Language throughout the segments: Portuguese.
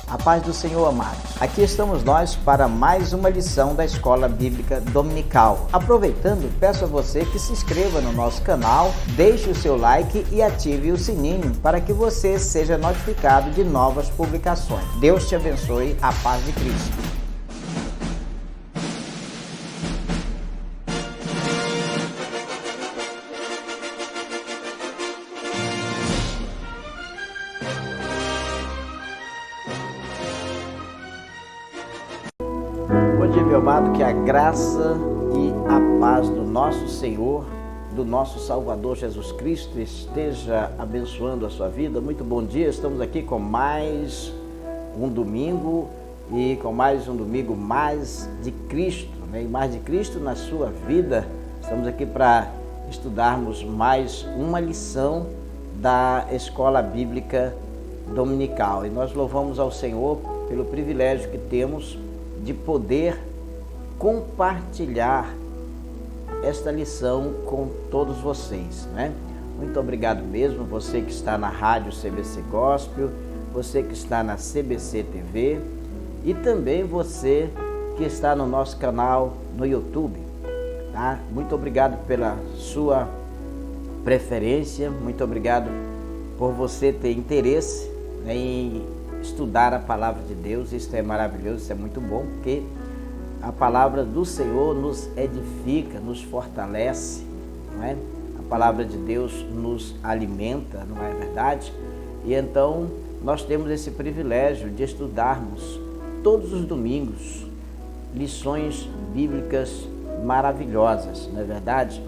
A paz do Senhor, amados. Aqui estamos nós para mais uma lição da Escola Bíblica Dominical. Aproveitando, peço a você que se inscreva no nosso canal, deixe o seu like e ative o sininho para que você seja notificado de novas publicações. Deus te abençoe, a paz de Cristo. Bom dia, meu amado, que a graça e a paz do nosso Senhor, do nosso Salvador Jesus Cristo esteja abençoando a sua vida. Muito bom dia, estamos aqui com mais um domingo e com mais um domingo mais de Cristo, né? E mais de Cristo na sua vida. Estamos aqui para estudarmos mais uma lição da Escola Bíblica Dominical e nós louvamos ao Senhor pelo privilégio que temos de poder compartilhar esta lição com todos vocês, né? Muito obrigado mesmo, você que está na rádio CBC Gospel, você que está na CBC TV e também você que está no nosso canal no YouTube, tá? Muito obrigado pela sua preferência, muito obrigado por você ter interesse, né, em estudar a palavra de Deus. Isso é maravilhoso, isso é muito bom, porque a palavra do Senhor nos edifica, nos fortalece, não é? A palavra de Deus nos alimenta, não é verdade? E então nós temos esse privilégio de estudarmos todos os domingos lições bíblicas maravilhosas, não é verdade?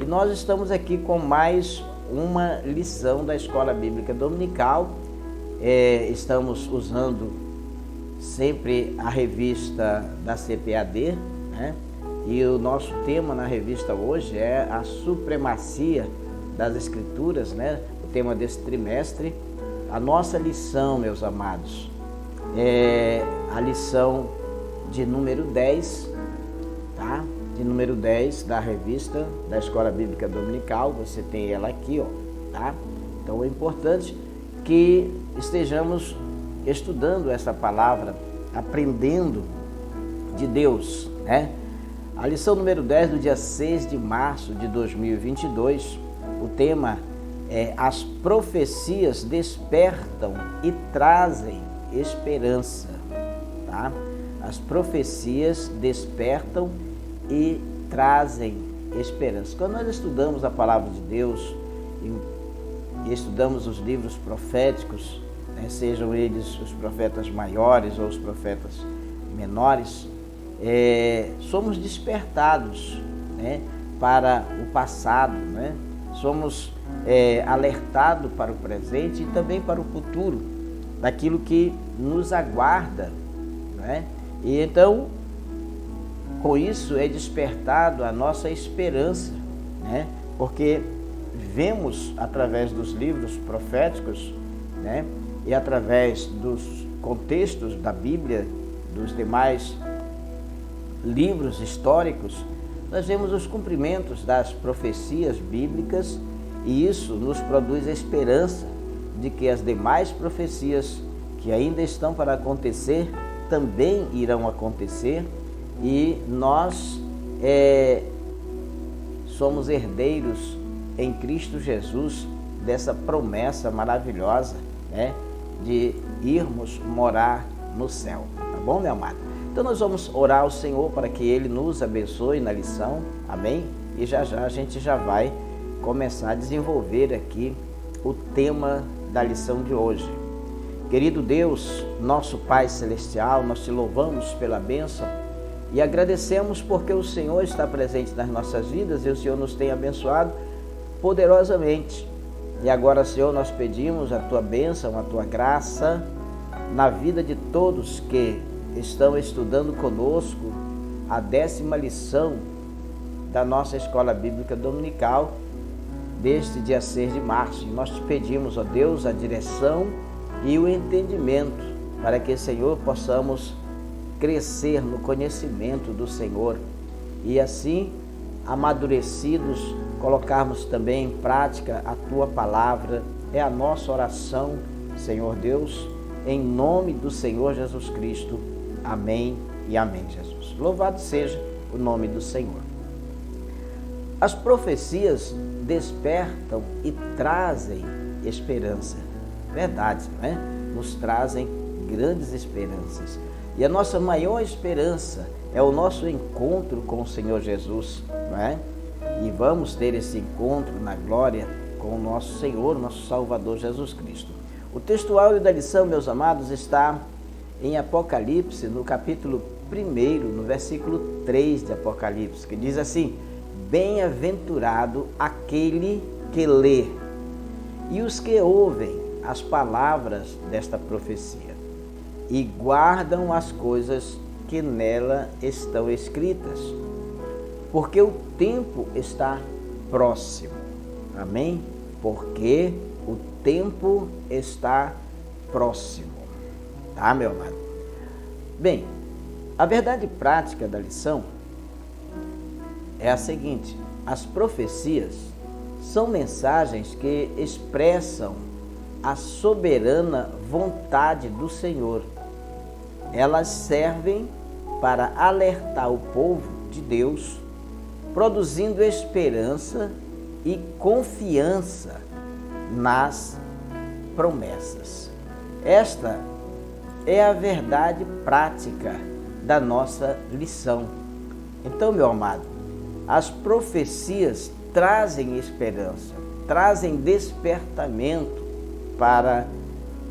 E nós estamos aqui com mais uma lição da Escola Bíblica Dominical. Estamos usando sempre a revista da CPAD, né? E o nosso tema na revista hoje é a supremacia das Escrituras, né? O tema desse trimestre. A nossa lição, meus amados, é a lição de número 10, tá? De número 10 da revista da Escola Bíblica Dominical. Você tem ela aqui, ó, tá? Então é importante que estejamos estudando essa palavra, aprendendo de Deus, né? A lição número 10 do dia 6 de março de 2022, o tema é: as profecias despertam e trazem esperança, tá? As profecias despertam e trazem esperança. Quando nós estudamos a palavra de Deus e estudamos os livros proféticos, né, sejam eles os profetas maiores ou os profetas menores, somos despertados, né, para o passado, né? Somos alertados para o presente e também para o futuro, daquilo que nos aguarda, né? E então, com isso é despertado a nossa esperança, né? Porque vemos através dos livros proféticos, né, e através dos contextos da Bíblia, dos demais livros históricos, nós vemos os cumprimentos das profecias bíblicas e isso nos produz a esperança de que as demais profecias que ainda estão para acontecer também irão acontecer e nós somos herdeiros em Cristo Jesus dessa promessa maravilhosa, né, de irmos morar no céu, tá bom, meu amado? Então nós vamos orar ao Senhor para que Ele nos abençoe na lição, amém? E já já a gente já vai começar a desenvolver aqui o tema da lição de hoje. Querido Deus, nosso Pai Celestial, nós te louvamos pela bênção e agradecemos porque o Senhor está presente nas nossas vidas e o Senhor nos tem abençoado poderosamente. E agora, Senhor, nós pedimos a Tua bênção, a Tua graça na vida de todos que estão estudando conosco a 10ª lição da nossa Escola Bíblica Dominical deste dia 6 de março. E nós te pedimos, ó Deus, a direção e o entendimento para que, Senhor, possamos crescer no conhecimento do Senhor e assim, amadurecidos, colocarmos também em prática a Tua palavra. É a nossa oração, Senhor Deus, em nome do Senhor Jesus Cristo. Amém e amém, Jesus. Louvado seja o nome do Senhor. As profecias despertam e trazem esperança. Verdade, não é? Nos trazem grandes esperanças. E a nossa maior esperança é o nosso encontro com o Senhor Jesus, não é? E vamos ter esse encontro na glória com o nosso Senhor, nosso Salvador Jesus Cristo. O textual da lição, meus amados, está em Apocalipse, no capítulo 1, no versículo 3 de Apocalipse, que diz assim: bem-aventurado aquele que lê e os que ouvem as palavras desta profecia e guardam as coisas que nela estão escritas, porque o tempo está próximo. Amém? Porque o tempo está próximo. Tá, meu amado? Bem, a verdade prática da lição é a seguinte: as profecias são mensagens que expressam a soberana vontade do Senhor. Elas servem para alertar o povo de Deus, produzindo esperança e confiança nas promessas. Esta é a verdade prática da nossa lição. Então, meu amado, as profecias trazem esperança, trazem despertamento para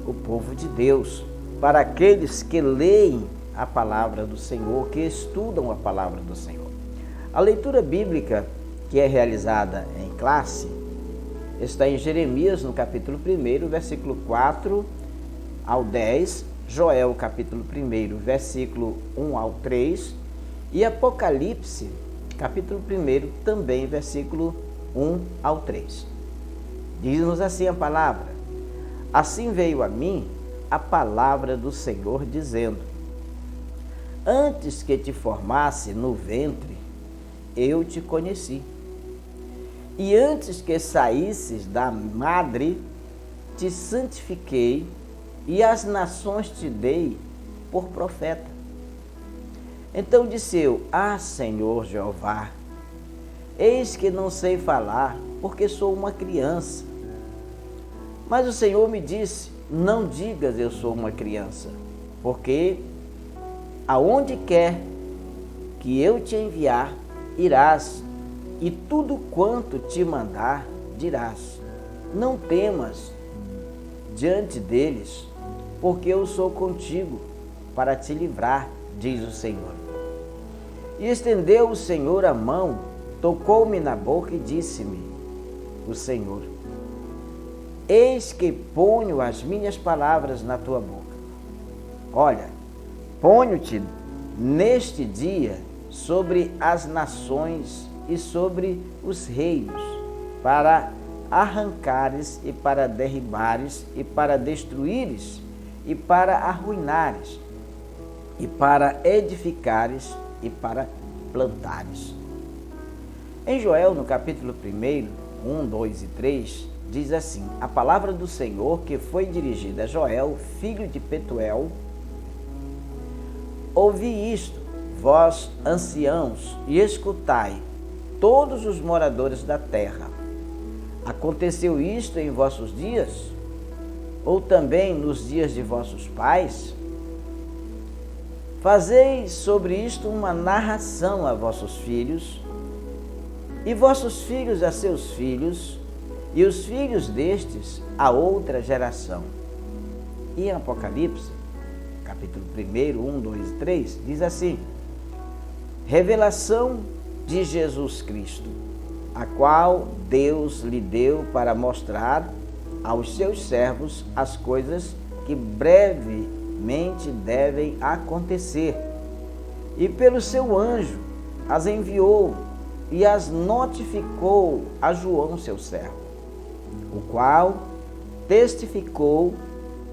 o povo de Deus, para aqueles que leem a palavra do Senhor, que estudam a palavra do Senhor. A leitura bíblica que é realizada em classe está em Jeremias, no capítulo 1, versículo 4 ao 10, Joel, capítulo 1, versículo 1 ao 3, e Apocalipse, capítulo 1, também, versículo 1 ao 3. Diz-nos assim a palavra: assim veio a mim a palavra do Senhor, dizendo: antes que te formasse no ventre, eu te conheci. E antes que saísses da madre, te santifiquei, e as nações te dei por profeta. Então disse eu: ah, Senhor Jeová, eis que não sei falar, porque sou uma criança. Mas o Senhor me disse: não digas eu sou uma criança, porque aonde quer que eu te enviar, irás, e tudo quanto te mandar, dirás. Não temas diante deles, porque eu sou contigo para te livrar, diz o Senhor. E estendeu o Senhor a mão, tocou-me na boca e disse-me o Senhor: eis que ponho as minhas palavras na tua boca. Olha, ponho-te neste dia sobre as nações e sobre os reinos, para arrancares e para derribares e para destruíres e para arruinares e para edificares e para plantares. Em Joel, no capítulo 1, 1, 2 e 3, diz assim: a palavra do Senhor que foi dirigida a Joel, filho de Petuel: ouvi isto, vós anciãos, e escutai, todos os moradores da terra. Aconteceu isto em vossos dias? Ou também nos dias de vossos pais? Fazeis sobre isto uma narração a vossos filhos, e vossos filhos a seus filhos, e os filhos destes a outra geração. E em Apocalipse, capítulo 1, 1, 2 e 3, diz assim: revelação de Jesus Cristo, a qual Deus lhe deu para mostrar aos seus servos as coisas que brevemente devem acontecer. E pelo seu anjo as enviou e as notificou a João, seu servo, o qual testificou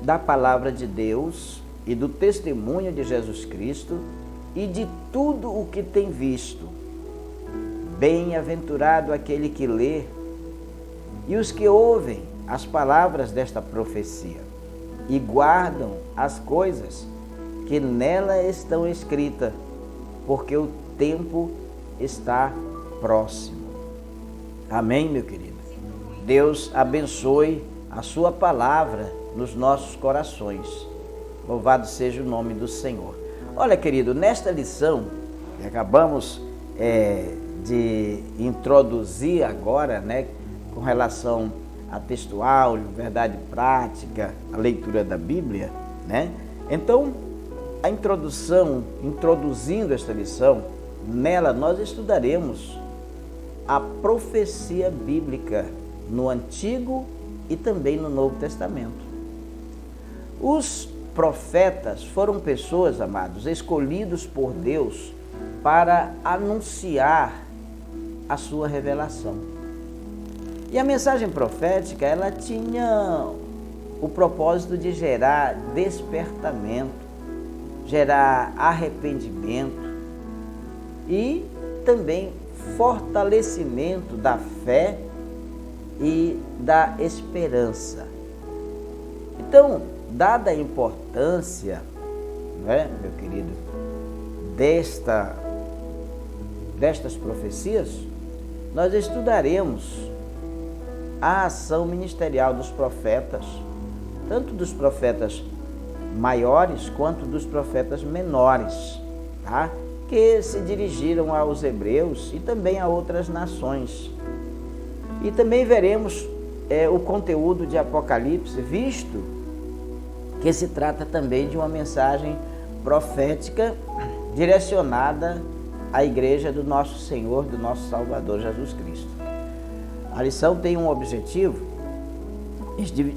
da palavra de Deus e do testemunho de Jesus Cristo e de tudo o que tem visto. Bem-aventurado aquele que lê e os que ouvem as palavras desta profecia e guardam as coisas que nela estão escritas, porque o tempo está próximo. Amém, meu querido? Deus abençoe a sua palavra nos nossos corações. Louvado seja o nome do Senhor. Olha, querido, nesta lição que acabamos de introduzir agora, né, com relação a textual, verdade prática, a leitura da Bíblia, né? Então, a introduzindo esta lição, nela nós estudaremos a profecia bíblica no Antigo e também no Novo Testamento. Os profetas foram pessoas, amados, escolhidos por Deus para anunciar a sua revelação. E a mensagem profética, ela tinha o propósito de gerar despertamento, gerar arrependimento e também fortalecimento da fé e da esperança. Então, dada a importância, né, meu querido, destas profecias, nós estudaremos a ação ministerial dos profetas, tanto dos profetas maiores quanto dos profetas menores, tá? Que se dirigiram aos hebreus e também a outras nações. E também veremos o conteúdo de Apocalipse, visto que se trata também de uma mensagem profética direcionada à igreja do nosso Senhor, do nosso Salvador Jesus Cristo. A lição tem um objetivo,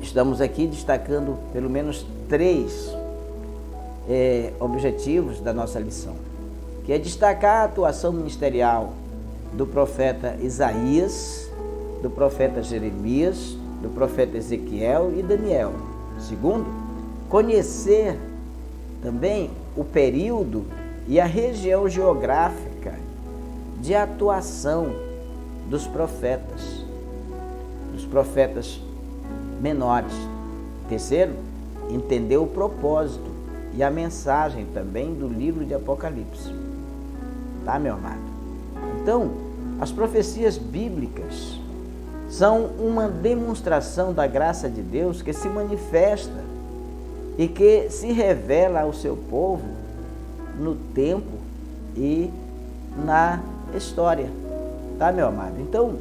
estamos aqui destacando pelo menos 3 objetivos da nossa lição, que é destacar a atuação ministerial do profeta Isaías, do profeta Jeremias, do profeta Ezequiel e Daniel. Segundo, conhecer também o período e a região geográfica de atuação dos profetas menores. Terceiro, entender o propósito e a mensagem também do livro de Apocalipse. Tá, meu amado? Então, as profecias bíblicas são uma demonstração da graça de Deus que se manifesta e que se revela ao seu povo no tempo e na história. Tá, meu amado? Então,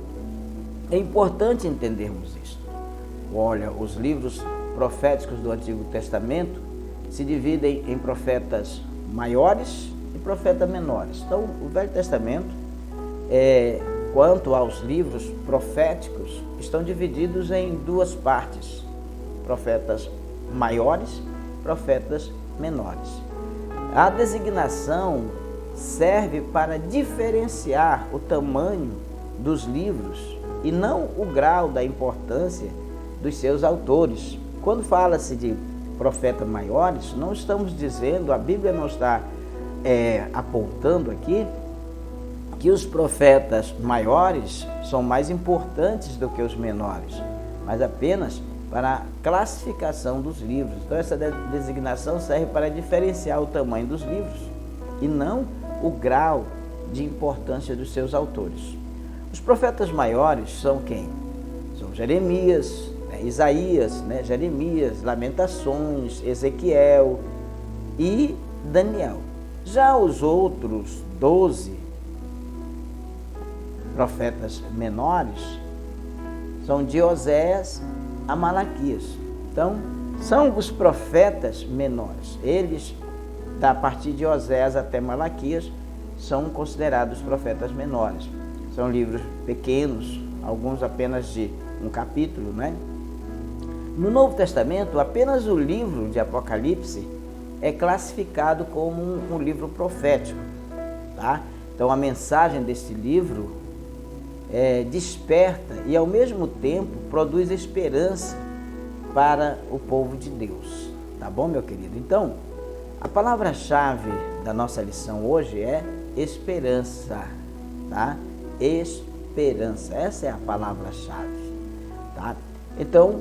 é importante entendermos isso. Olha, os livros proféticos do Antigo Testamento se dividem em profetas maiores e profetas menores. Então, o Velho Testamento, quanto aos livros proféticos, estão divididos em 2 partes: profetas maiores, profetas menores. A designação serve para diferenciar o tamanho dos livros e não o grau da importância dos seus autores. Quando fala-se de profetas maiores, não estamos dizendo, a Bíblia não está apontando aqui que os profetas maiores são mais importantes do que os menores, mas apenas para a classificação dos livros. Então, essa designação serve para diferenciar o tamanho dos livros e não o grau de importância dos seus autores. Os profetas maiores são quem? São Jeremias, Isaías, Jeremias, Lamentações, Ezequiel e Daniel. Já os outros 12 profetas menores são de Oséias a Malaquias. Então, são os profetas menores. Eles, a partir de Oséias até Malaquias, são considerados profetas menores. São livros pequenos, alguns apenas de um capítulo, né? No Novo Testamento, apenas o livro de Apocalipse é classificado como um livro profético, tá? Então, a mensagem desse livro desperta e, ao mesmo tempo, produz esperança para o povo de Deus. Tá bom, meu querido? Então, a palavra-chave da nossa lição hoje é esperança, tá? Esperança, essa é a palavra-chave, tá? Então,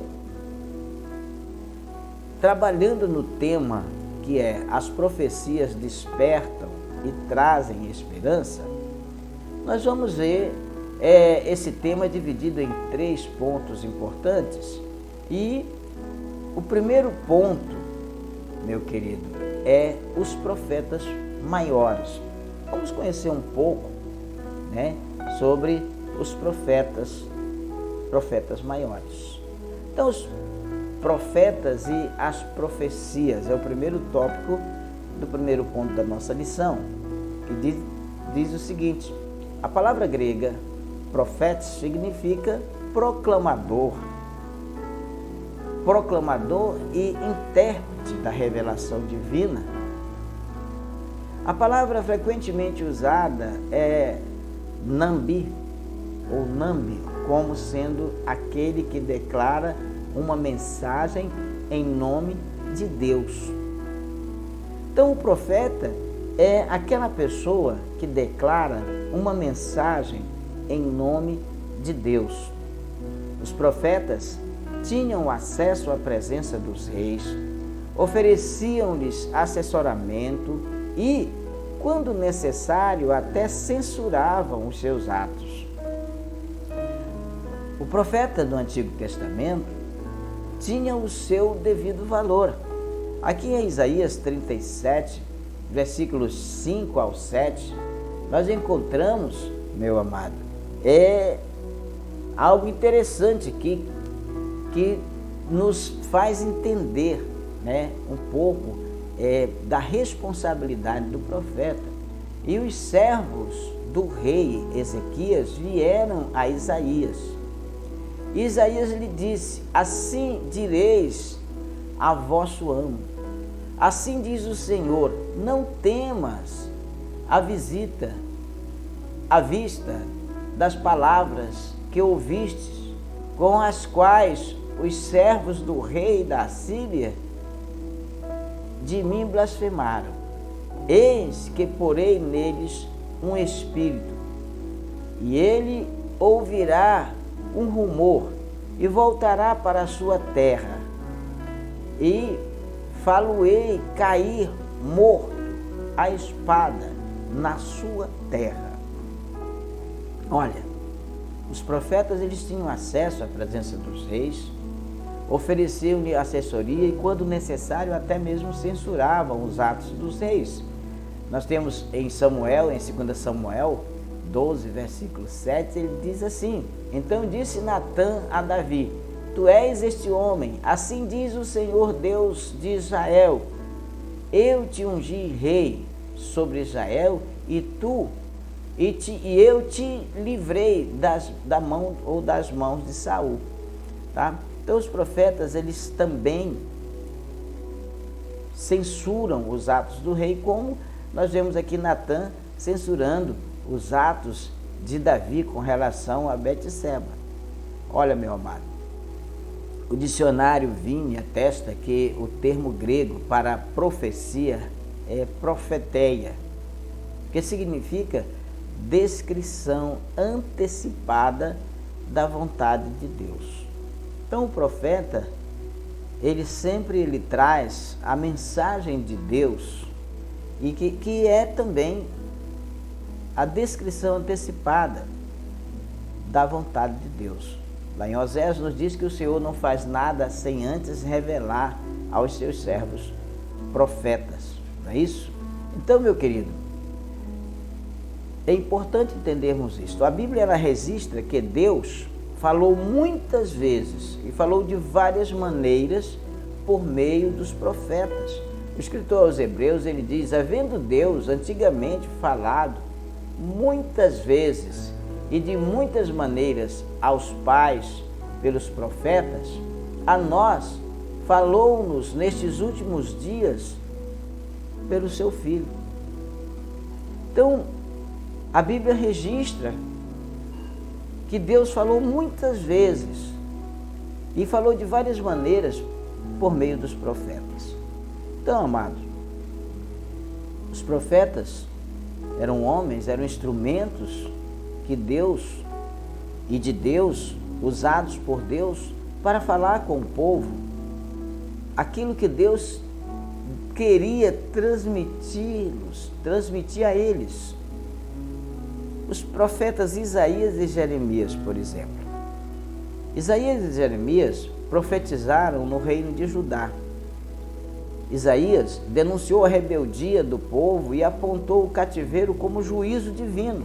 trabalhando no tema que é as profecias despertam e trazem esperança, nós vamos ver esse tema dividido em 3 pontos importantes. E o primeiro ponto, meu querido, é os profetas maiores. Vamos conhecer um pouco, né, sobre os profetas maiores. Então, os profetas e as profecias é o primeiro tópico do primeiro ponto da nossa lição, que diz o seguinte: a palavra grega profetes significa proclamador e intérprete da revelação divina. A palavra frequentemente usada é nambi, ou nambi, como sendo aquele que declara uma mensagem em nome de Deus. Então, o profeta é aquela pessoa que declara uma mensagem em nome de Deus. Os profetas tinham acesso à presença dos reis, ofereciam-lhes assessoramento e, quando necessário, até censuravam os seus atos. O profeta do Antigo Testamento tinha o seu devido valor. Aqui em Isaías 37, versículos 5 ao 7, nós encontramos, meu amado, algo interessante que nos faz entender, né, um pouco da responsabilidade do profeta. E os servos do rei Ezequias vieram a Isaías. E Isaías lhe disse: assim direis a vosso amo, assim diz o Senhor, não temas a vista das palavras que ouvistes, com as quais os servos do rei da Síria de mim blasfemaram. Eis que porei neles um espírito, e ele ouvirá um rumor e voltará para a sua terra, e fá-lo-ei cair morto a espada na sua terra. Olha, os profetas, eles tinham acesso à presença dos reis, ofereciam-lhe assessoria e, quando necessário, até mesmo censuravam os atos dos reis. Nós temos em Samuel, em 2 Samuel 12, versículo 7, ele diz assim: então disse Natã a Davi: tu és este homem, assim diz o Senhor Deus de Israel, eu te ungi rei sobre Israel e eu te livrei da mão ou das mãos de Saul. Tá? Então os profetas, eles também censuram os atos do rei, como nós vemos aqui Natã censurando os atos de Davi com relação a Betseba. Olha, meu amado, o dicionário Vini atesta que o termo grego para profecia é profeteia, que significa descrição antecipada da vontade de Deus. Então o profeta, ele sempre traz a mensagem de Deus, e que é também a descrição antecipada da vontade de Deus. Lá em Oséias nos diz que o Senhor não faz nada sem antes revelar aos seus servos profetas, não é isso? Então, meu querido, é importante entendermos isso. A Bíblia, ela registra que Deus falou muitas vezes e falou de várias maneiras por meio dos profetas. O escritor aos Hebreus, ele diz: havendo Deus antigamente falado muitas vezes e de muitas maneiras aos pais pelos profetas, a nós falou-nos nestes últimos dias pelo seu Filho. Então, a Bíblia registra que Deus falou muitas vezes e falou de várias maneiras por meio dos profetas. Então, amados, os profetas eram homens, eram instrumentos que Deus e de Deus, usados por Deus para falar com o povo aquilo que Deus queria transmitir a eles. Os profetas Isaías e Jeremias, por exemplo. Isaías e Jeremias profetizaram no reino de Judá. Isaías denunciou a rebeldia do povo e apontou o cativeiro como juízo divino.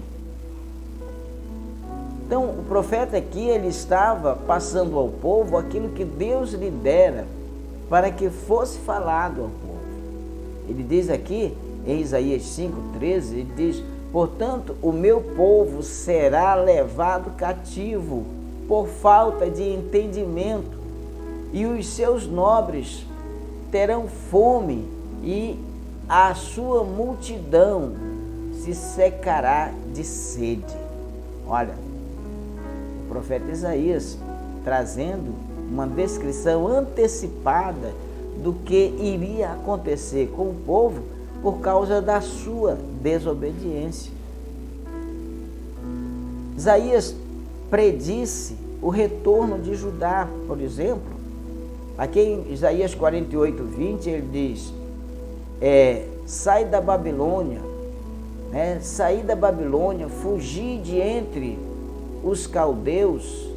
Então, o profeta aqui, ele estava passando ao povo aquilo que Deus lhe dera para que fosse falado ao povo. Ele diz aqui, em Isaías 5,13, ele diz: portanto, o meu povo será levado cativo por falta de entendimento, e os seus nobres terão fome, e a sua multidão se secará de sede. Olha, o profeta Isaías trazendo uma descrição antecipada do que iria acontecer com o povo por causa da sua desobediência. Isaías predisse o retorno de Judá, por exemplo. Aqui em Isaías 48:20 ele diz: sai da Babilônia, saí da Babilônia, fugi de entre os caldeus,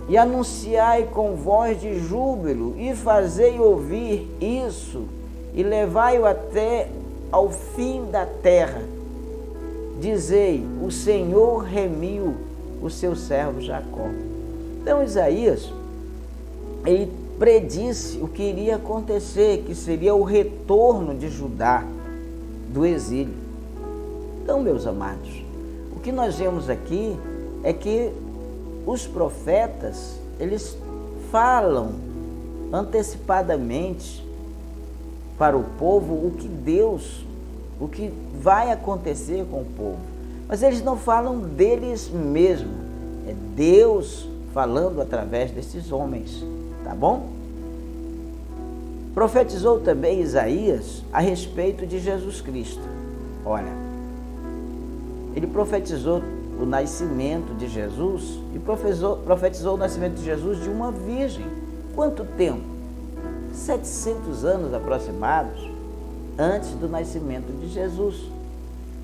e anunciai com voz de júbilo, e fazei ouvir isso, e levai-o até ao fim da terra. Dizei: o Senhor remiu o seu servo Jacó. Então Isaías, ele predisse o que iria acontecer, que seria o retorno de Judá do exílio. Então, meus amados, o que nós vemos aqui é que os profetas, eles falam antecipadamente para o povo o que vai acontecer com o povo. Mas eles não falam deles mesmos, é Deus falando através desses homens, tá bom? Profetizou também Isaías a respeito de Jesus Cristo. Olha, ele profetizou o nascimento de Jesus e profetizou o nascimento de Jesus de uma virgem. Quanto tempo? 700 anos aproximados antes do nascimento de Jesus.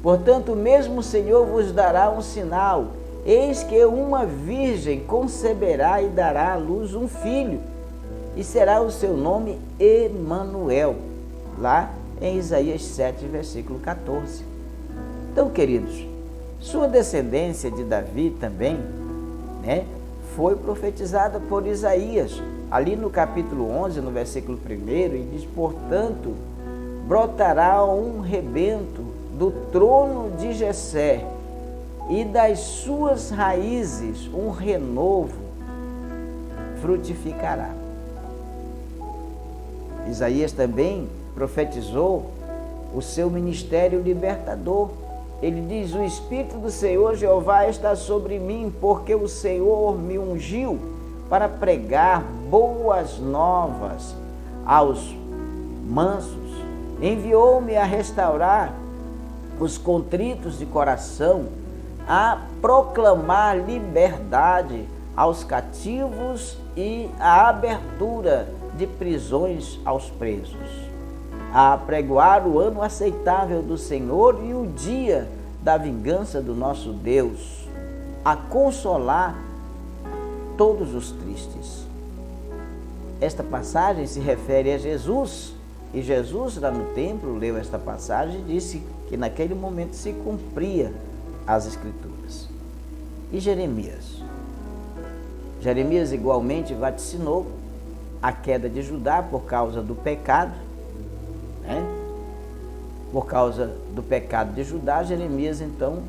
Portanto, o mesmo Senhor vos dará um sinal: eis que uma virgem conceberá e dará à luz um filho, e será o seu nome Emanuel, lá em Isaías 7, versículo 14. Então, queridos, sua descendência de Davi também, foi profetizada por Isaías, ali no capítulo 11, no versículo 1, e diz: portanto, brotará um rebento do trono de Jessé, e das suas raízes um renovo frutificará. Isaías também profetizou o seu ministério libertador. Ele diz: o Espírito do Senhor Jeová está sobre mim, porque o Senhor me ungiu para pregar boas novas aos mansos. Enviou-me a restaurar os contritos de coração, a proclamar liberdade aos cativos e a abertura de prisões aos presos, a apregoar o ano aceitável do Senhor e o dia da vingança do nosso Deus, a consolar todos os tristes. Esta passagem se refere a Jesus, e Jesus lá no templo leu esta passagem e disse que naquele momento se cumpria as Escrituras. E Jeremias? Jeremias igualmente vaticinou a queda de Judá por causa do pecado, Por causa do pecado de Judá, Jeremias então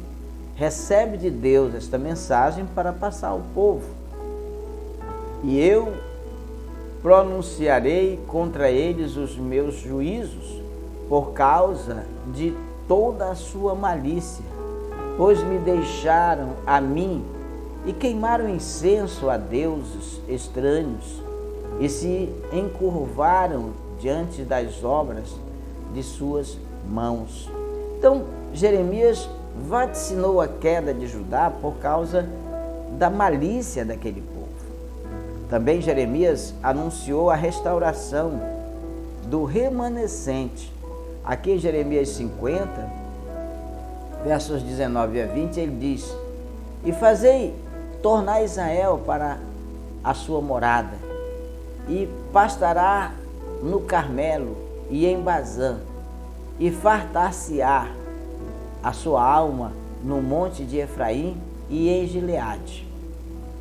recebe de Deus esta mensagem para passar ao povo. E eu pronunciarei contra eles os meus juízos por causa de toda a sua malícia, pois me deixaram a mim e queimaram incenso a deuses estranhos e se encurvaram diante das obras de suas mãos. Então, Jeremias vaticinou a queda de Judá por causa da malícia daquele povo. Também Jeremias anunciou a restauração do remanescente. Aqui em Jeremias 50, versos 19 a 20, ele diz: e fazei tornar Israel para a sua morada, e pastará no Carmelo e em Bazã, e fartar-se-á a sua alma no monte de Efraim e em Gileade.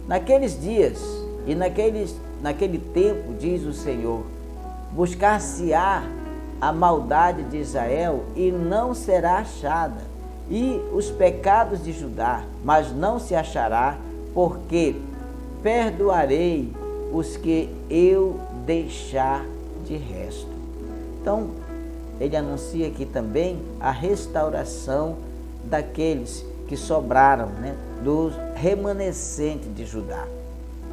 Naqueles dias e naquele tempo, diz o Senhor, buscar-se-á a maldade de Israel e não será achada, e os pecados de Judá, mas não se achará, porque perdoarei os que eu deixar de resto. Então, ele anuncia aqui também a restauração daqueles que sobraram, do remanescente de Judá.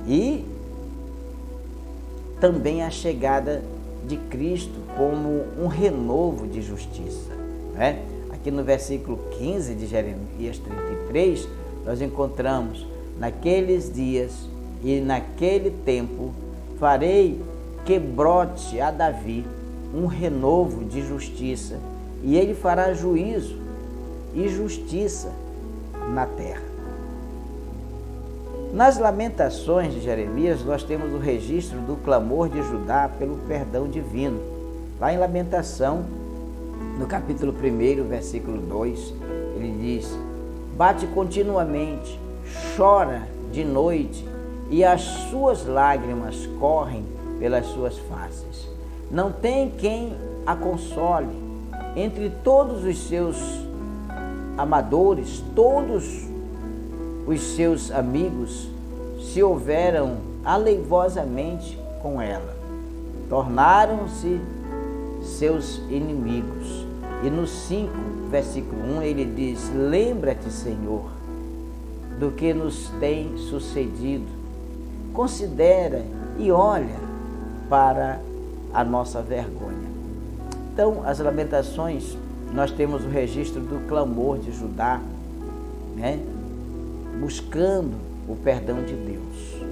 E também a chegada de Cristo como um renovo de justiça. Aqui no versículo 15 de Jeremias 33, nós encontramos: naqueles dias e naquele tempo farei que brote a Davi um renovo de justiça, e ele fará juízo e justiça na terra. Nas Lamentações de Jeremias, nós temos o registro do clamor de Judá pelo perdão divino. Lá em Lamentação, no capítulo 1, versículo 2, ele diz: bate continuamente, chora de noite, e as suas lágrimas correm pelas suas faces. Não tem quem a console. Entre todos os seus amadores, todos os seus amigos se houveram aleivosamente com ela, tornaram-se seus inimigos. E no 5, versículo 1, ele diz: lembra-te, Senhor, do que nos tem sucedido, considera e olha para a nossa vergonha. Então, as Lamentações, nós temos o registro do clamor de Judá, buscando o perdão de Deus.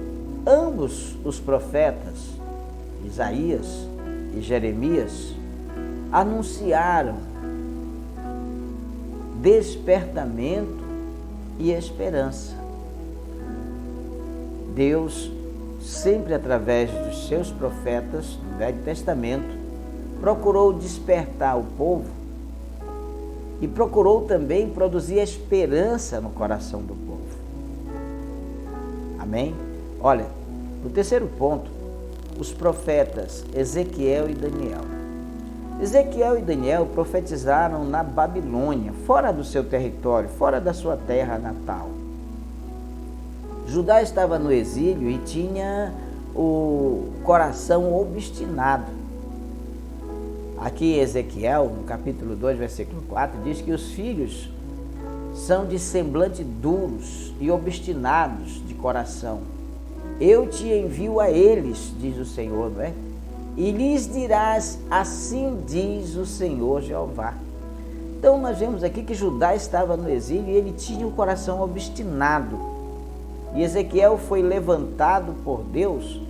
Ambos os profetas, Isaías e Jeremias, anunciaram despertamento e esperança. Deus, sempre através dos seus profetas do Velho Testamento, procurou despertar o povo e procurou também produzir esperança no coração do povo. Amém? Olha, o terceiro ponto, os profetas Ezequiel e Daniel. Ezequiel e Daniel profetizaram na Babilônia, fora do seu território, fora da sua terra natal. Judá estava no exílio e tinha o coração obstinado. Aqui em Ezequiel, no capítulo 2, versículo 4, diz que os filhos são de semblante duros e obstinados de coração. Eu te envio a eles, diz o Senhor, e lhes dirás: assim diz o Senhor Jeová. Então nós vemos aqui que Judá estava no exílio e ele tinha o coração obstinado. E Ezequiel foi levantado por Deus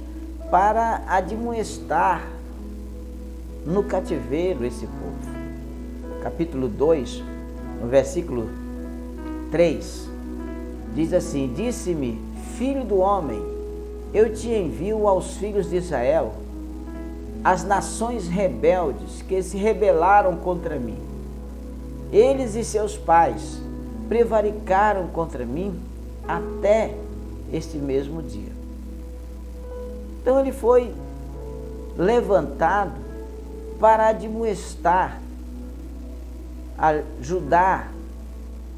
para admoestar no cativeiro esse povo. Capítulo 2, no versículo 3, diz assim: disse-me, filho do homem, eu te envio aos filhos de Israel, as nações rebeldes que se rebelaram contra mim. Eles e seus pais prevaricaram contra mim até este mesmo dia. Então ele foi levantado para admoestar, ajudar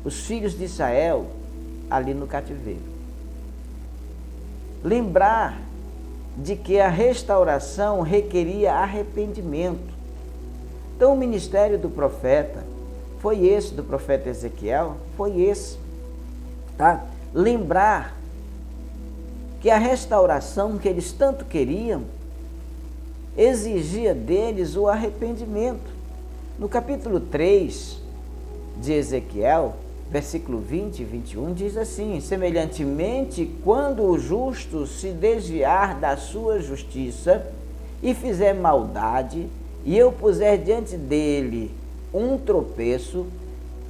os filhos de Israel ali no cativeiro. Lembrar de que a restauração requeria arrependimento. Então o ministério do profeta foi esse, do profeta Ezequiel, foi esse, Lembrar que a restauração que eles tanto queriam exigia deles o arrependimento. No capítulo 3 de Ezequiel, versículo 20 e 21 diz assim: semelhantemente, quando o justo se desviar da sua justiça e fizer maldade, e eu puser diante dele um tropeço,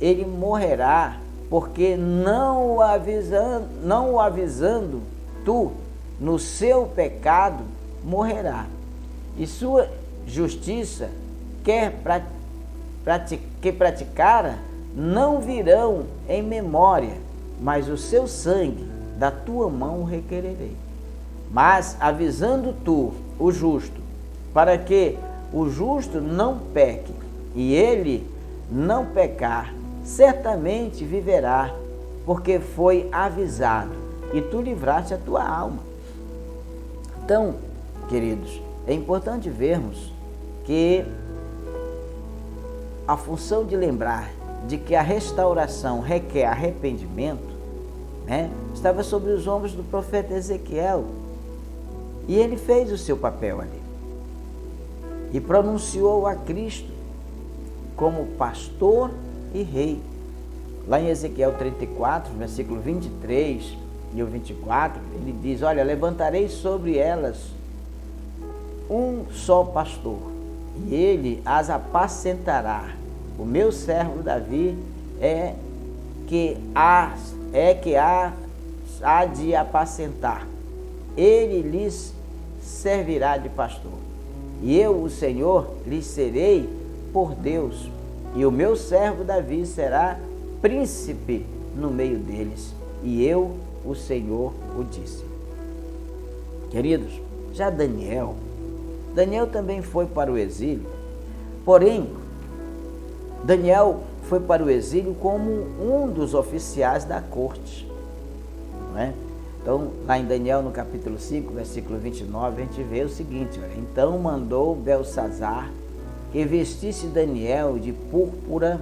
ele morrerá, porque não o avisando tu no seu pecado, morrerá. E sua justiça que praticara, não virão em memória, mas o seu sangue da tua mão requererei. Mas avisando tu o justo, para que o justo não peque, e ele não pecar, certamente viverá, porque foi avisado, e tu livraste a tua alma. Então, queridos, é importante vermos que a função de lembrar de que a restauração requer arrependimento, estava sobre os ombros do profeta Ezequiel. E ele fez o seu papel ali. E pronunciou a Cristo como pastor e rei. Lá em Ezequiel 34, versículo 23 e o 24, ele diz: olha, levantarei sobre elas um só pastor, e ele as apacentará. O meu servo Davi que há de apacentar. Ele lhes servirá de pastor. E eu, o Senhor, lhes serei por Deus. E o meu servo Davi será príncipe no meio deles. E eu, o Senhor, o disse. Queridos, já Daniel também foi para o exílio. Porém, Daniel foi para o exílio como um dos oficiais da corte, não é? Então, lá em Daniel, no capítulo 5, versículo 29, a gente vê o seguinte: olha, então mandou Belsazar que vestisse Daniel de púrpura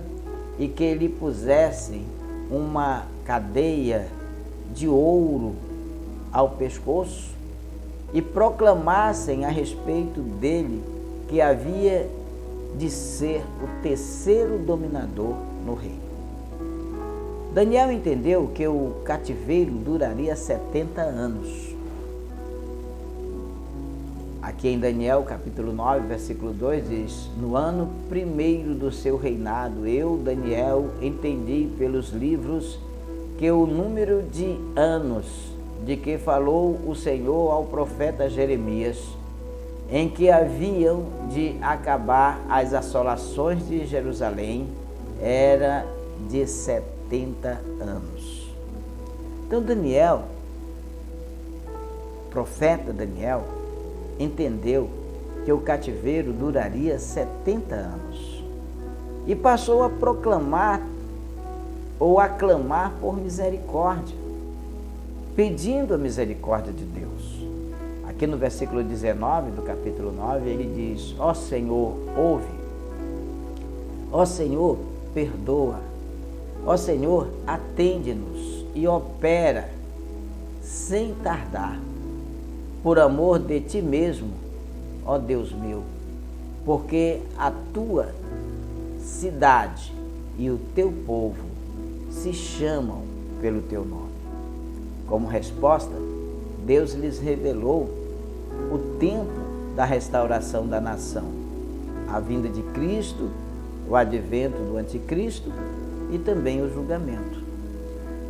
e que lhe pusessem uma cadeia de ouro ao pescoço e proclamassem a respeito dele que havia de ser o terceiro dominador no reino. Daniel entendeu que o cativeiro duraria 70 anos. Aqui em Daniel, capítulo 9, versículo 2, diz: no ano primeiro do seu reinado, eu, Daniel, entendi pelos livros que o número de anos de que falou o Senhor ao profeta Jeremias, em que haviam de acabar as assolações de Jerusalém, era de 70 anos. Então Daniel, profeta Daniel, entendeu que o cativeiro duraria 70 anos e passou a proclamar ou a clamar por misericórdia, pedindo a misericórdia de Deus. Aqui no versículo 19 do capítulo 9, ele diz: ó Senhor, ouve. Ó Senhor, perdoa. Ó Senhor, atende-nos e opera sem tardar, por amor de ti mesmo, ó Deus meu, porque a tua cidade e o teu povo se chamam pelo teu nome. Como resposta, Deus lhes revelou o tempo da restauração da nação, a vinda de Cristo, o advento do anticristo e também o julgamento.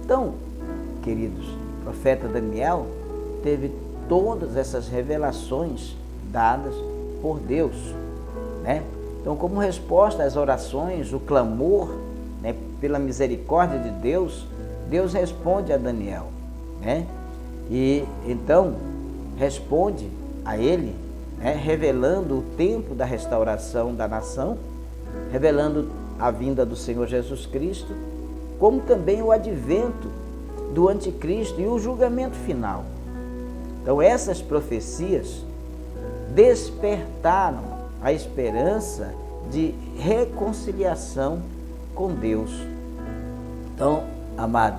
Então, queridos, o profeta Daniel teve todas essas revelações dadas por Deus, Então, como resposta às orações, o clamor, pela misericórdia de Deus, Deus responde a Daniel, E então responde a ele, revelando o tempo da restauração da nação, revelando a vinda do Senhor Jesus Cristo, como também o advento do anticristo e o julgamento final. Então essas profecias despertaram a esperança de reconciliação com Deus. Então, amado,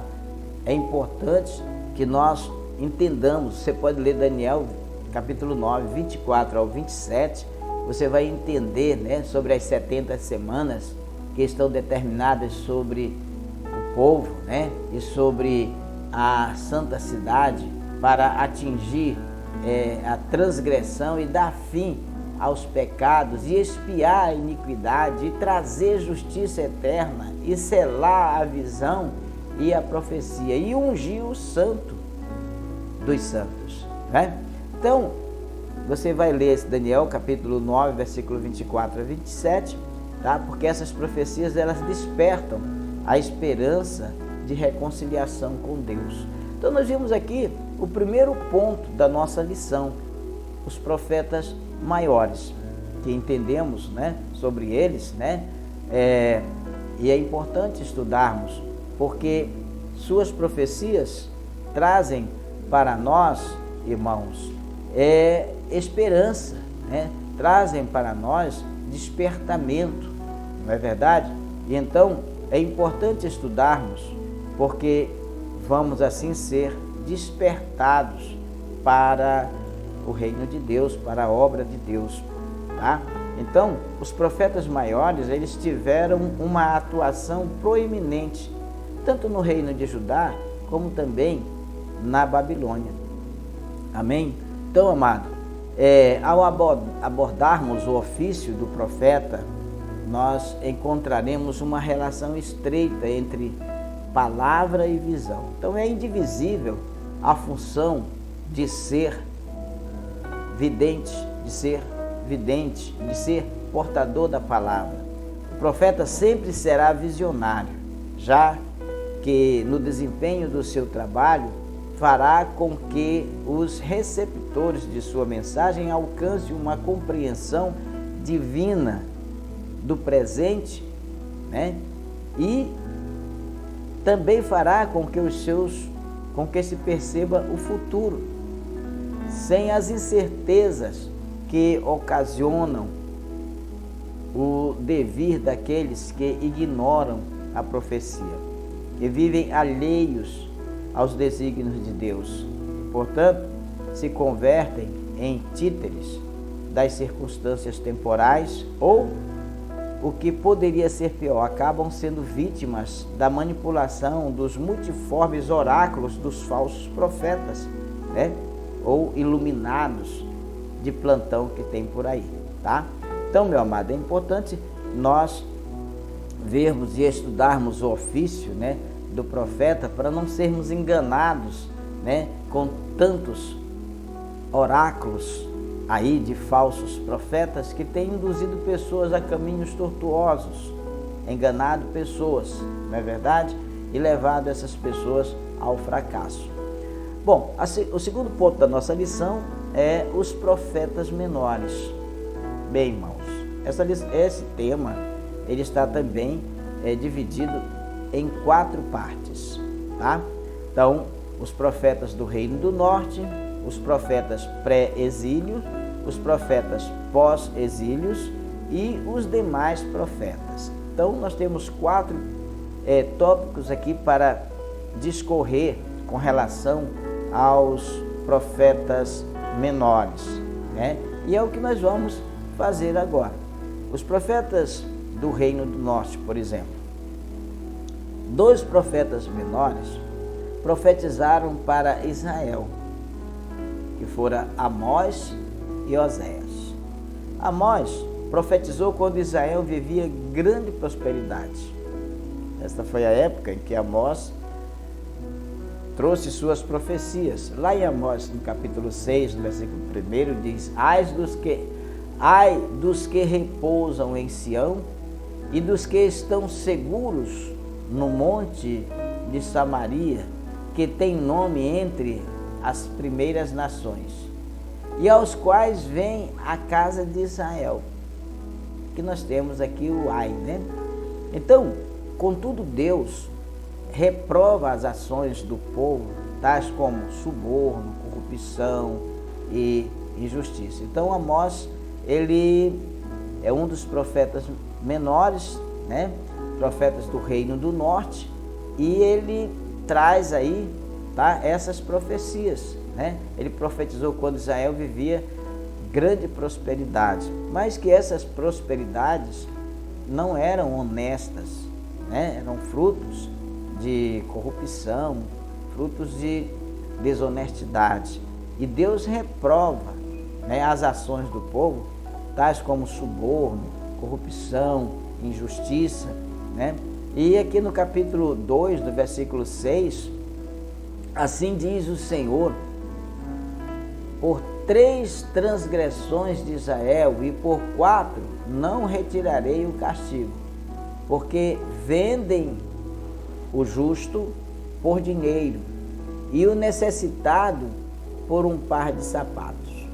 é importante que nós entendamos. Você pode ler Daniel capítulo 9, 24 ao 27, você vai entender sobre as 70 semanas que estão determinadas sobre o povo, né? E sobre a santa cidade para atingir a transgressão e dar fim aos pecados e expiar a iniquidade e trazer justiça eterna e selar a visão e a profecia e ungir o santo dos santos, né? Então, você vai ler esse Daniel capítulo 9, versículo 24 a 27, tá? Porque essas profecias, elas despertam a esperança de reconciliação com Deus. Então nós vimos aqui o primeiro ponto da nossa lição, os profetas maiores, que entendemos, né, sobre eles, né? E é importante estudarmos, porque suas profecias trazem para nós, irmãos, esperança, né? Trazem para nós despertamento, não é verdade? E então é importante estudarmos, porque vamos assim ser despertados para o reino de Deus, para a obra de Deus, tá? Então, os profetas maiores, eles tiveram uma atuação proeminente, tanto no reino de Judá, como também na Babilônia. Amém? Então, amado, ao abordarmos o ofício do profeta, nós encontraremos uma relação estreita entre palavra e visão. Então é indivisível a função de ser vidente, de ser portador da palavra. O profeta sempre será visionário, já que no desempenho do seu trabalho fará com que os receptores de sua mensagem alcancem uma compreensão divina do presente, né? E também fará com que se perceba o futuro, sem as incertezas que ocasionam o devir daqueles que ignoram a profecia, que vivem alheios aos desígnios de Deus. Portanto, se convertem em títeres das circunstâncias temporais ou, o que poderia ser pior, acabam sendo vítimas da manipulação dos multiformes oráculos dos falsos profetas, né? Ou iluminados de plantão que tem por aí, tá? Então, meu amado, é importante nós vermos e estudarmos o ofício, né, do profeta, para não sermos enganados, né, com tantos oráculos aí de falsos profetas que têm induzido pessoas a caminhos tortuosos, enganado pessoas, não é verdade? E levado essas pessoas ao fracasso. Bom, o segundo ponto da nossa lição é os profetas menores. Bem, irmãos, esse tema ele está também dividido em 4 partes, tá? Então, os profetas do Reino do Norte, os profetas pré-exílio, os profetas pós-exílios e os demais profetas. Então, nós temos 4 tópicos aqui para discorrer com relação aos profetas menores, né? E é o que nós vamos fazer agora. Os profetas do Reino do Norte, por exemplo, 2 profetas menores profetizaram para Israel, que fora Amós e Oséias. Amós profetizou quando Israel vivia grande prosperidade. Esta foi a época em que Amós trouxe suas profecias. Lá em Amós, no capítulo 6, no versículo 1, diz: Ai dos que repousam em Sião e dos que estão seguros no monte de Samaria, que tem nome entre as primeiras nações, e aos quais vem a casa de Israel. Que nós temos aqui o ai, né? Então, contudo, Deus reprova as ações do povo, tais como suborno, corrupção e injustiça. Então, Amós, ele é um dos profetas menores, né? Profetas do Reino do Norte, e ele traz aí, tá, essas profecias, né? Ele profetizou quando Israel vivia grande prosperidade, mas que essas prosperidades não eram honestas, né? Eram frutos de corrupção, frutos de desonestidade. E Deus reprova, né, as ações do povo, tais como suborno, corrupção, injustiça, né? E aqui no capítulo 2, no versículo 6, assim diz o Senhor: por 3 transgressões de Israel e por 4 não retirarei o castigo, porque vendem o justo por dinheiro e o necessitado por um par de sapatos.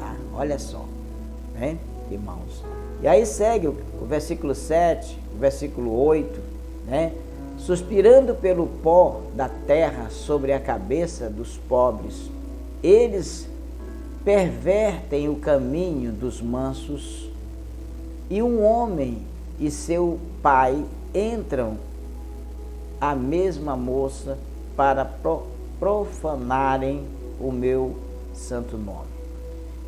Tá? Olha só, né, irmãos? E aí segue o versículo 7, o versículo 8, né? Suspirando pelo pó da terra sobre a cabeça dos pobres, eles pervertem o caminho dos mansos, e um homem e seu pai entram a mesma moça para profanarem o meu santo nome.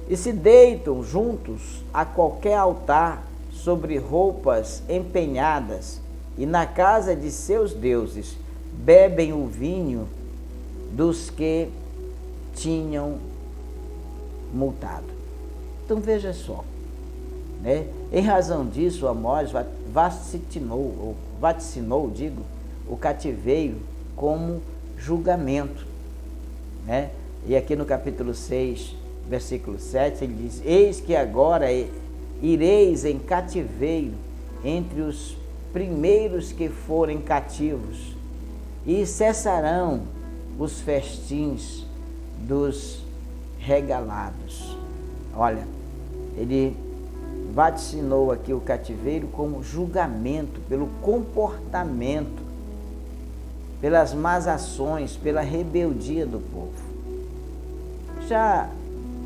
E se deitam juntos a qualquer altar sobre roupas empenhadas, e na casa de seus deuses bebem o vinho dos que tinham multado. Então veja só, né? Em razão disso, Amós vaticinou, o cativeiro como julgamento, né? E aqui no capítulo 6, versículo 7, ele diz: eis que agora ireis em cativeiro entre os primeiros que forem cativos, e cessarão os festins dos regalados. Olha, ele vaticinou aqui o cativeiro como julgamento pelo comportamento, pelas más ações, pela rebeldia do povo. Já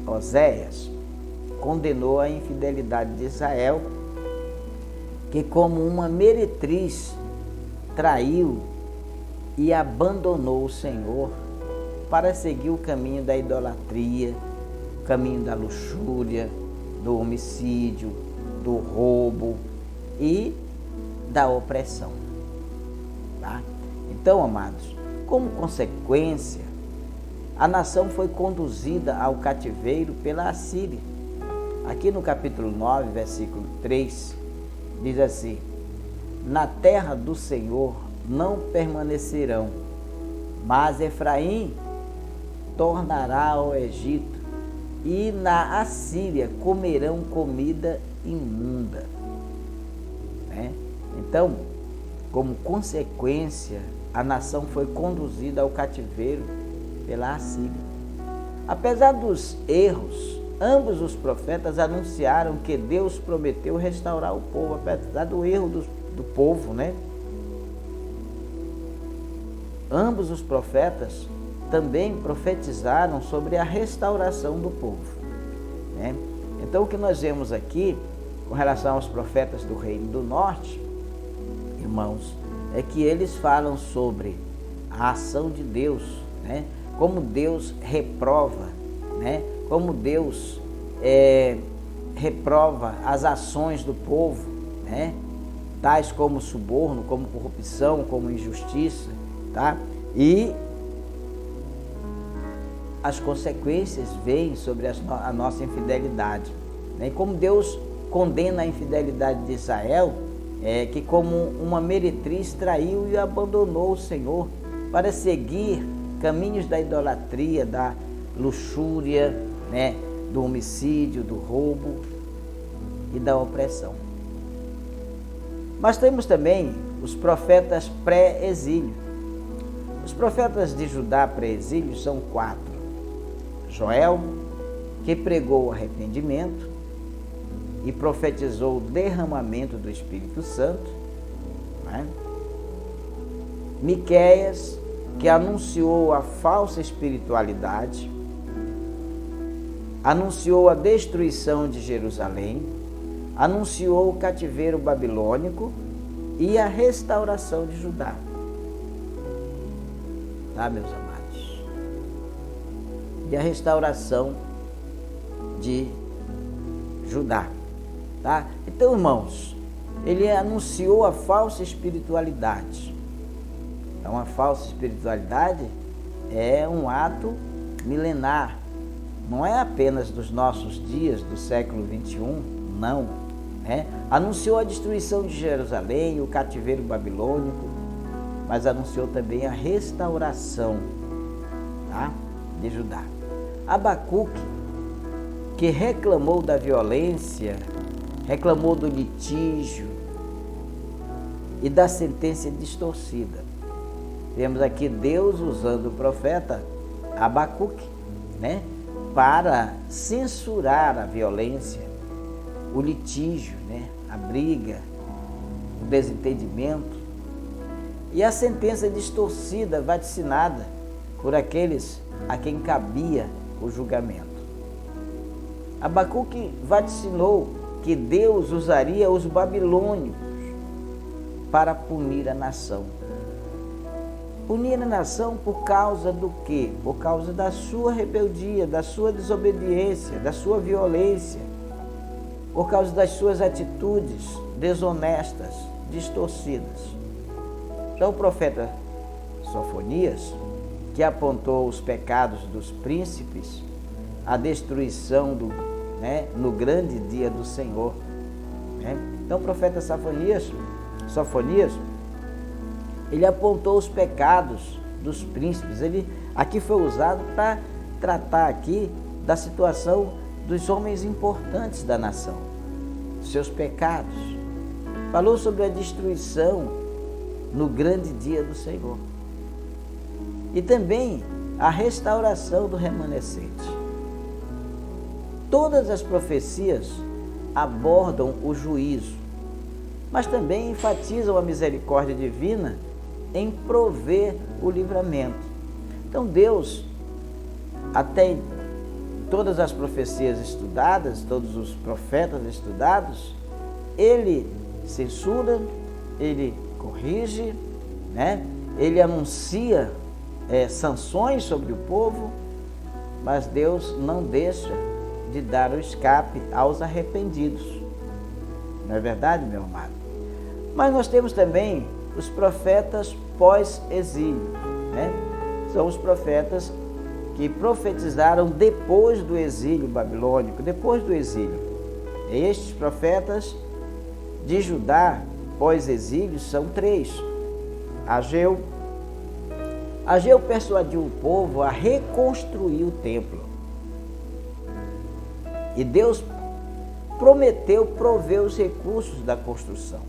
Oséias condenou a infidelidade de Israel, que como uma meretriz traiu e abandonou o Senhor para seguir o caminho da idolatria, o caminho da luxúria, do homicídio, do roubo e da opressão. Tá? Então, amados, como consequência, a nação foi conduzida ao cativeiro pela Assíria. Aqui no capítulo 9, versículo 3, diz assim: na terra do Senhor não permanecerão, mas Efraim tornará ao Egito, e na Assíria comerão comida imunda. Né? Então, como consequência, a nação foi conduzida ao cativeiro pela Assíria. Apesar dos erros, ambos os profetas anunciaram que Deus prometeu restaurar o povo, apesar do erro do povo, né? Ambos os profetas também profetizaram sobre a restauração do povo, né? Então, o que nós vemos aqui, com relação aos profetas do Reino do Norte, irmãos, é que eles falam sobre a ação de Deus, né? Como Deus reprova, né? Como Deus reprova as ações do povo, né? Tais como suborno, como corrupção, como injustiça, tá? E as consequências vêm sobre a nossa infidelidade, né? E como Deus condena a infidelidade de Israel, que como uma meretriz traiu e abandonou o Senhor para seguir caminhos da idolatria, da luxúria, né? Do homicídio, do roubo e da opressão. Mas temos também os profetas pré-exílio. Os profetas de Judá pré-exílio são 4. Joel, que pregou o arrependimento e profetizou o derramamento do Espírito Santo, né? Miqueias, que anunciou a falsa espiritualidade, anunciou a destruição de Jerusalém, anunciou o cativeiro babilônico e a restauração de Judá. Tá, meus amados? E a restauração de Judá. Tá? Então, irmãos, ele anunciou a falsa espiritualidade. Então, a falsa espiritualidade é um ato milenar, não é apenas dos nossos dias, do século XXI, não. Anunciou a destruição de Jerusalém, o cativeiro babilônico, mas anunciou também a restauração, tá, de Judá. Abacuque, que reclamou da violência, reclamou do litígio e da sentença distorcida. Vemos aqui Deus usando o profeta Abacuque, para censurar a violência, o litígio, a briga, o desentendimento e a sentença distorcida, vaticinada por aqueles a quem cabia o julgamento. Abacuque vaticinou que Deus usaria os babilônicos para punir a nação. Punir a nação por causa do quê? Por causa da sua rebeldia, da sua desobediência, da sua violência, por causa das suas atitudes desonestas, distorcidas. Então o profeta Sofonias, que apontou os pecados dos príncipes, a destruição no grande dia do Senhor. Então o profeta Sofonias, ele apontou os pecados dos príncipes. Ele aqui foi usado para tratar aqui da situação dos homens importantes da nação, seus pecados. Falou sobre a destruição no grande dia do Senhor. E também a restauração do remanescente. Todas as profecias abordam o juízo, mas também enfatizam a misericórdia divina em prover o livramento. Então Deus, até em todas as profecias estudadas, todos os profetas estudados, ele censura, ele corrige, ele anuncia sanções sobre o povo, mas Deus não deixa de dar o escape aos arrependidos. Não é verdade, meu amado? Mas nós temos também os profetas pós-exílio, São os profetas que profetizaram depois do exílio babilônico, depois do exílio. E estes profetas de Judá pós-exílio são 3. Ageu persuadiu o povo a reconstruir o templo. E Deus prometeu prover os recursos da construção.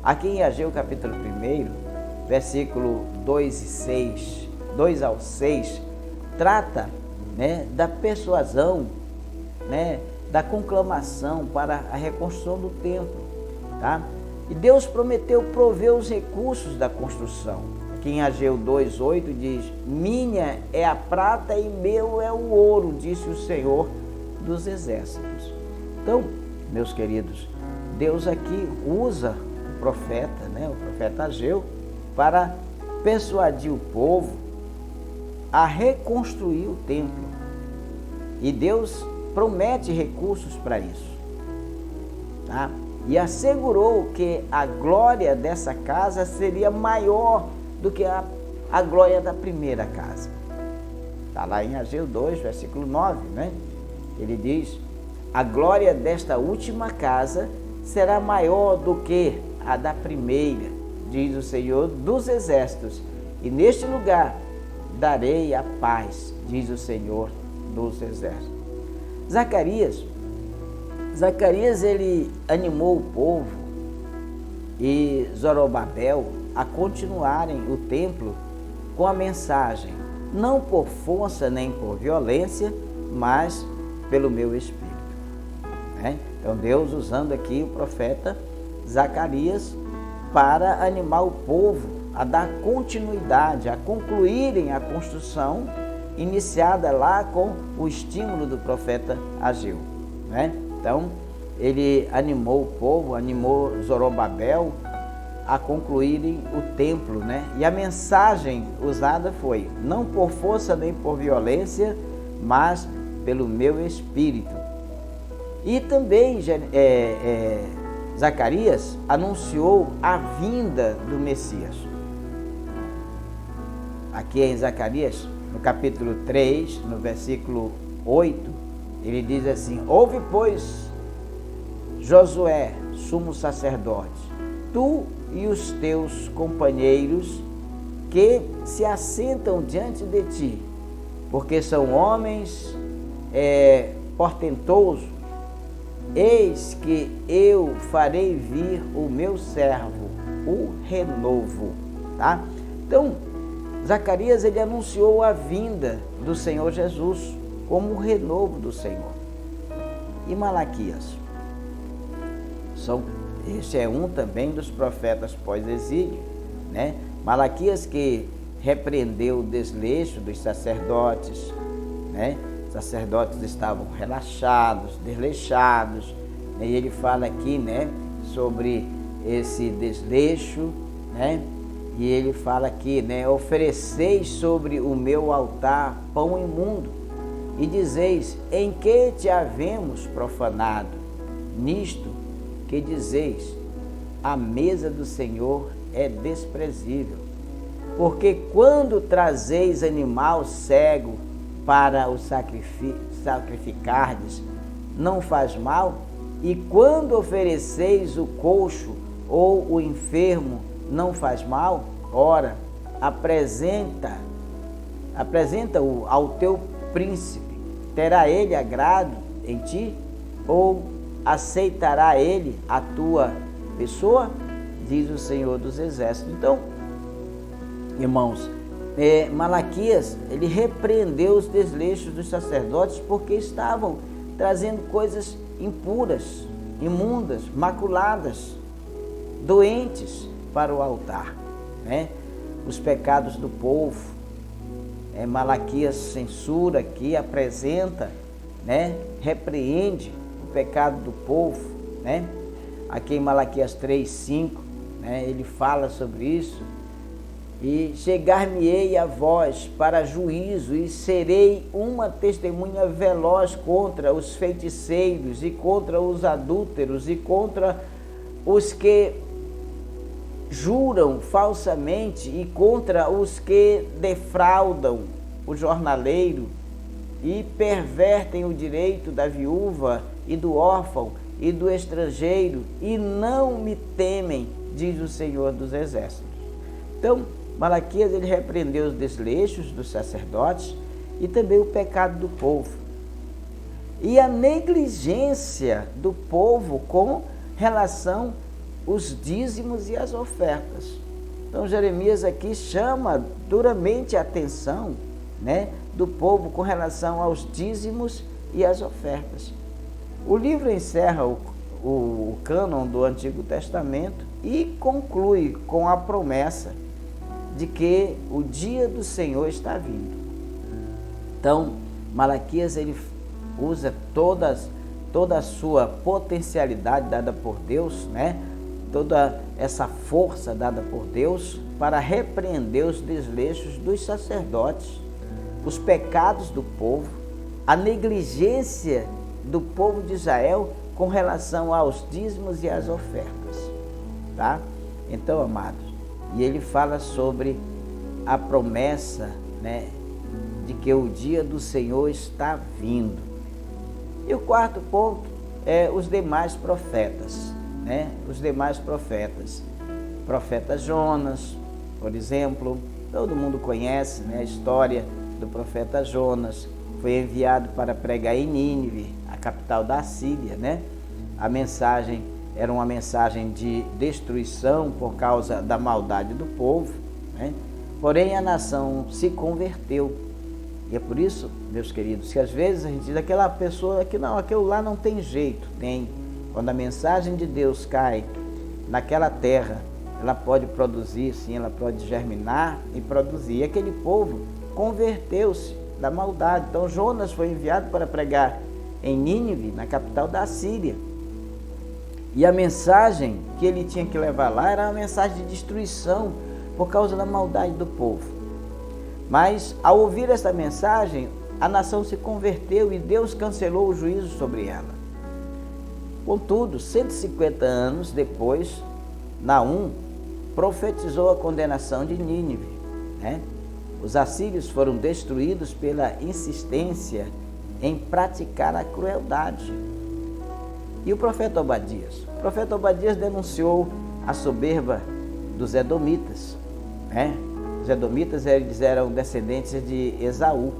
Aqui em Ageu capítulo 1, versículo 2 ao 6, trata da persuasão, da conclamação para a reconstrução do templo. Tá? E Deus prometeu prover os recursos da construção. Aqui em Ageu 2:8 diz: minha é a prata e meu é o ouro, disse o Senhor dos exércitos. Então, meus queridos, Deus aqui usa o profeta Ageu, para persuadir o povo a reconstruir o templo. E Deus promete recursos para isso. Tá? E assegurou que a glória dessa casa seria maior do que a glória da primeira casa. Está lá em Ageu 2, versículo 9, Ele diz: a glória desta última casa será maior do que a da primeira, diz o Senhor dos exércitos, e neste lugar darei a paz, diz o Senhor dos exércitos. Zacarias ele animou o povo e Zorobabel a continuarem o templo com a mensagem: não por força nem por violência, mas pelo meu Espírito. Então Deus usando aqui o profeta Zacarias para animar o povo a dar continuidade, a concluírem a construção iniciada lá com o estímulo do profeta Ageu. Então ele animou o povo, animou Zorobabel a concluírem o templo, E a mensagem usada foi: não por força nem por violência, mas pelo meu Espírito. E também Zacarias anunciou a vinda do Messias. Aqui em Zacarias, no capítulo 3, no versículo 8, ele diz assim: ouve, pois, Josué, sumo sacerdote, tu e os teus companheiros que se assentam diante de ti, porque são homens portentosos. Eis que eu farei vir o meu servo, o renovo. Tá? Então, Zacarias, ele anunciou a vinda do Senhor Jesus como o renovo do Senhor. E Malaquias? Este é um também dos profetas pós-exílio, né? Malaquias, que repreendeu o desleixo dos sacerdotes, né? Os sacerdotes estavam relaxados, desleixados, né? E ele fala aqui, né, sobre esse desleixo, né? E ele fala aqui, né, ofereceis sobre o meu altar pão imundo, e dizeis, em que te havemos profanado? Nisto que dizeis, a mesa do Senhor é desprezível. Porque quando trazeis animal cego para o sacrificardes, não faz mal? E quando ofereceis o coxo ou o enfermo, não faz mal? Ora, apresenta-o ao teu príncipe. Terá ele agrado em ti? Ou aceitará ele a tua pessoa? Diz o Senhor dos Exércitos. Então, irmãos, Malaquias, ele repreendeu os desleixos dos sacerdotes porque estavam trazendo coisas impuras, imundas, maculadas, doentes para o altar, né? Os pecados do povo. Malaquias censura aqui, apresenta, né? Repreende o pecado do povo, né? Aqui em Malaquias 3:5, né? Ele fala sobre isso. E chegar-me-ei a vós para juízo, e serei uma testemunha veloz contra os feiticeiros, e contra os adúlteros, e contra os que juram falsamente, e contra os que defraudam o jornaleiro, e pervertem o direito da viúva, e do órfão, e do estrangeiro, e não me temem, diz o Senhor dos Exércitos. Então, Malaquias, ele repreendeu os desleixos dos sacerdotes e também o pecado do povo. E a negligência do povo com relação aos dízimos e as ofertas. Então, Jeremias aqui chama duramente a atenção, né, do povo com relação aos dízimos e as ofertas. O livro encerra o cânon do Antigo Testamento e conclui com a promessa de que o dia do Senhor está vindo. Então, Malaquias, ele usa toda a sua potencialidade dada por Deus, né? Toda essa força dada por Deus para repreender os desleixos dos sacerdotes, os pecados do povo, a negligência do povo de Israel com relação aos dízimos e às ofertas, tá? Então, amados, e ele fala sobre a promessa, né, de que o dia do Senhor está vindo. E o quarto ponto é os demais profetas, né? Os demais profetas. Profeta Jonas, por exemplo, todo mundo conhece, né, a história do profeta Jonas. Foi enviado para pregar em Nínive, a capital da Síria, né? A mensagem era uma mensagem de destruição por causa da maldade do povo, né? Porém, a nação se converteu. E é por isso, meus queridos, que às vezes a gente diz aquela pessoa que não, aquilo lá não tem jeito. Tem. Quando a mensagem de Deus cai naquela terra, ela pode produzir, sim, ela pode germinar e produzir. E aquele povo converteu-se da maldade. Então, Jonas foi enviado para pregar em Nínive, na capital da Síria. E a mensagem que ele tinha que levar lá era uma mensagem de destruição por causa da maldade do povo. Mas, ao ouvir essa mensagem, a nação se converteu e Deus cancelou o juízo sobre ela. Contudo, 150 anos depois, Naum profetizou a condenação de Nínive, né? Os assírios foram destruídos pela insistência em praticar a crueldade. E o profeta Obadias? O profeta Obadias denunciou a soberba dos edomitas, né? Os edomitas eles eram descendentes de Esaú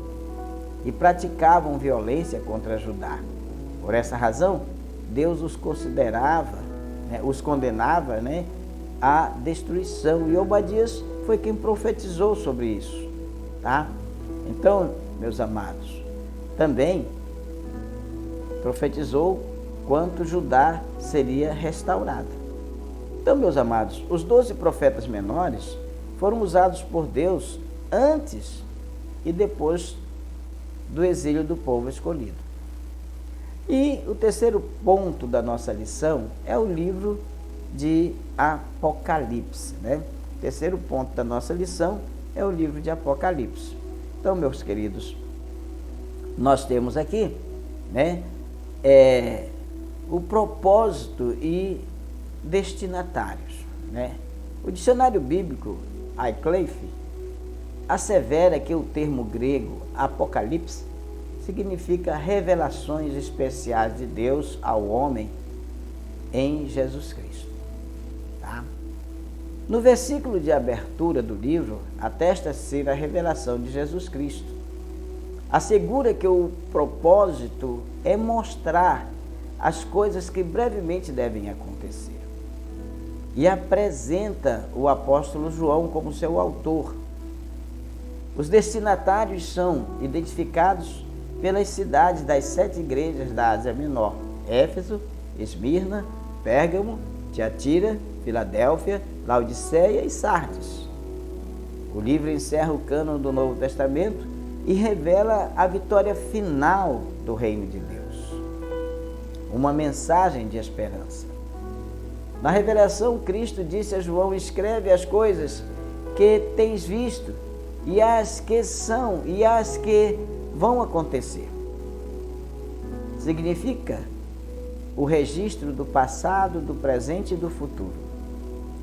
e praticavam violência contra Judá. Por essa razão, Deus os considerava, né, os condenava, né, à destruição. E Obadias foi quem profetizou sobre isso, tá? Então, meus amados, também profetizou quanto Judá seria restaurada. Então, meus amados, os 12 profetas menores foram usados por Deus antes e depois do exílio do povo escolhido. E o terceiro ponto da nossa lição é o livro de Apocalipse, né? O terceiro ponto da nossa lição é o livro de Apocalipse. Então, meus queridos, nós temos aqui, né, o propósito e destinatários, né? O dicionário bíblico Wycliffe assevera que o termo grego Apocalipse significa revelações especiais de Deus ao homem em Jesus Cristo. Tá? No versículo de abertura do livro, atesta-se a revelação de Jesus Cristo. Assegura que o propósito é mostrar as coisas que brevemente devem acontecer. E apresenta o apóstolo João como seu autor. Os destinatários são identificados pelas cidades das 7 igrejas da Ásia Menor: Éfeso, Esmirna, Pérgamo, Tiatira, Filadélfia, Laodiceia e Sardes. O livro encerra o cânon do Novo Testamento e revela a vitória final do reino de Deus. Uma mensagem de esperança. Na revelação, Cristo disse a João: escreve as coisas que tens visto, e as que são, e as que vão acontecer. Significa o registro do passado, do presente e do futuro.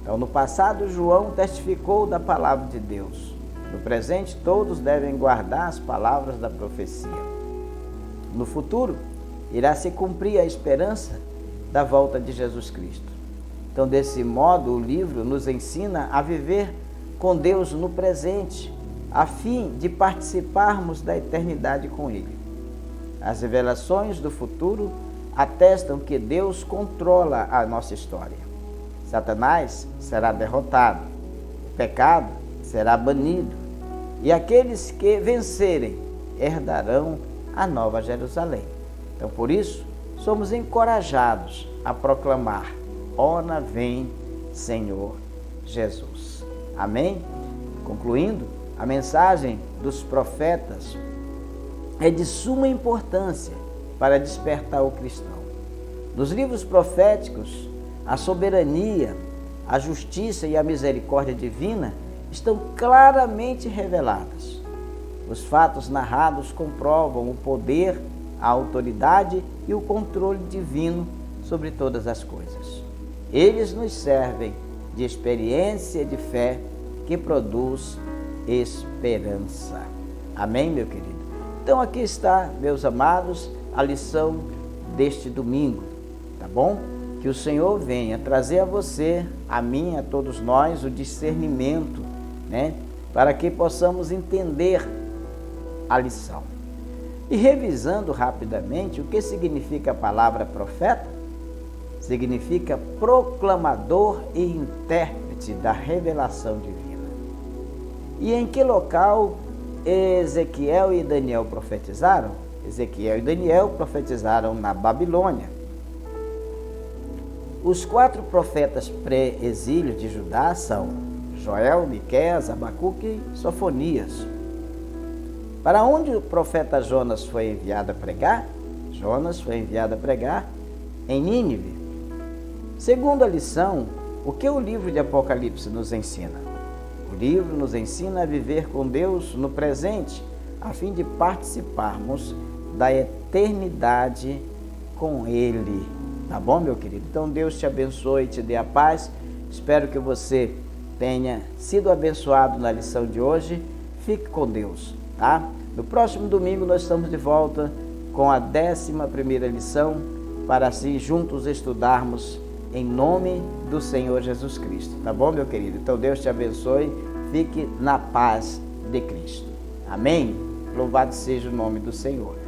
Então, no passado, João testificou da palavra de Deus. No presente, todos devem guardar as palavras da profecia. No futuro, irá se cumprir a esperança da volta de Jesus Cristo. Então, desse modo, o livro nos ensina a viver com Deus no presente, a fim de participarmos da eternidade com Ele. As revelações do futuro atestam que Deus controla a nossa história. Satanás será derrotado, o pecado será banido, e aqueles que vencerem herdarão a Nova Jerusalém. Então, por isso, somos encorajados a proclamar: ora vem, Senhor Jesus. Amém? Concluindo, a mensagem dos profetas é de suma importância para despertar o cristão. Nos livros proféticos, a soberania, a justiça e a misericórdia divina estão claramente reveladas. Os fatos narrados comprovam o poder, a autoridade e o controle divino sobre todas as coisas. Eles nos servem de experiência de fé que produz esperança. Amém, meu querido? Então aqui está, meus amados, a lição deste domingo, tá bom? Que o Senhor venha trazer a você, a mim, a todos nós, o discernimento, né? Para que possamos entender a lição. E revisando rapidamente, o que significa a palavra profeta? Significa proclamador e intérprete da revelação divina. E em que local Ezequiel e Daniel profetizaram? Ezequiel e Daniel profetizaram na Babilônia. Os 4 profetas pré-exílio de Judá são Joel, Miqueias, Abacuque e Sofonias. Para onde o profeta Jonas foi enviado a pregar? Jonas foi enviado a pregar em Nínive. Segundo a lição, o que o livro de Apocalipse nos ensina? O livro nos ensina a viver com Deus no presente, a fim de participarmos da eternidade com Ele. Tá bom, meu querido? Então Deus te abençoe e te dê a paz. Espero que você tenha sido abençoado na lição de hoje. Fique com Deus, tá? No próximo domingo nós estamos de volta com a 11ª lição, para assim juntos estudarmos em nome do Senhor Jesus Cristo. Tá bom, meu querido? Então Deus te abençoe. Fique na paz de Cristo. Amém? Louvado seja o nome do Senhor.